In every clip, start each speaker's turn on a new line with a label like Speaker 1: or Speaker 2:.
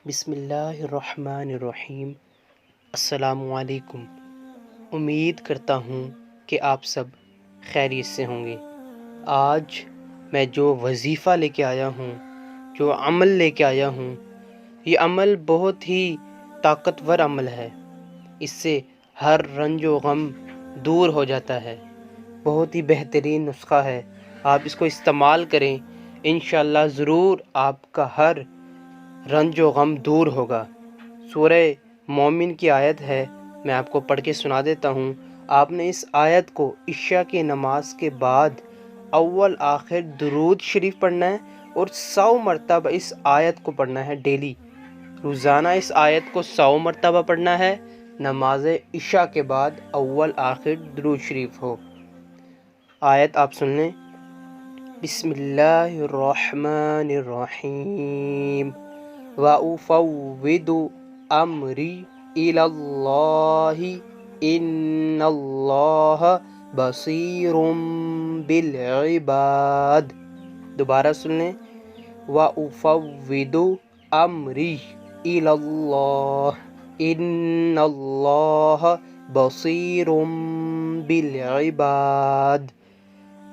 Speaker 1: بسم اللہ الرحمن الرحیم۔ السلام علیکم۔ امید کرتا ہوں کہ آپ سب خیریت سے ہوں گے۔ آج میں جو وظیفہ لے کے آیا ہوں، جو عمل لے کے آیا ہوں، یہ عمل بہت ہی طاقتور عمل ہے۔ اس سے ہر رنج و غم دور ہو جاتا ہے۔ بہت ہی بہترین نسخہ ہے، آپ اس کو استعمال کریں، انشاءاللہ ضرور آپ کا ہر رنج و غم دور ہوگا۔ سورہ مومن کی آیت ہے، میں آپ کو پڑھ کے سنا دیتا ہوں۔ آپ نے اس آیت کو عشاء کی نماز کے بعد اول آخر درود شریف پڑھنا ہے اور 100 مرتبہ اس آیت کو پڑھنا ہے ڈیلی۔ روزانہ اس آیت کو 100 مرتبہ پڑھنا ہے، نماز عشاء کے بعد اول آخر درود شریف ہو۔ آیت آپ سن لیں۔ بسم اللہ الرحمن الرحیم وَأُفَوِّضُ أَمْرِي إِلَى اللَّهِ إِنَّ اللَّهَ بَصِيرٌ بِالْعِبَادِ۔ دوبارہ سن لیں۔ وَأُفَوِّضُ أَمْرِي إِلَى اللَّهِ إِنَّ اللَّهَ بَصِيرٌ بِالْعِبَادِ۔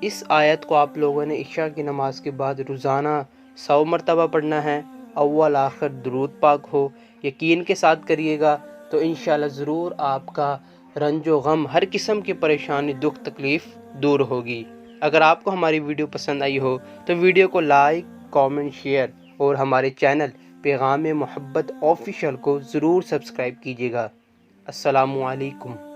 Speaker 1: اس آیت کو آپ لوگوں نے عشاء کی نماز کے بعد روزانہ 100 مرتبہ پڑھنا ہے، اول آخر درود پاک ہو۔ یقین کے ساتھ کریے گا تو انشاءاللہ ضرور آپ کا رنج و غم، ہر قسم کی پریشانی، دکھ تکلیف دور ہوگی۔ اگر آپ کو ہماری ویڈیو پسند آئی ہو تو ویڈیو کو لائک، کامنٹ، شیئر اور ہمارے چینل پیغام محبت آفیشیل کو ضرور سبسکرائب کیجیے گا۔ السلام علیکم۔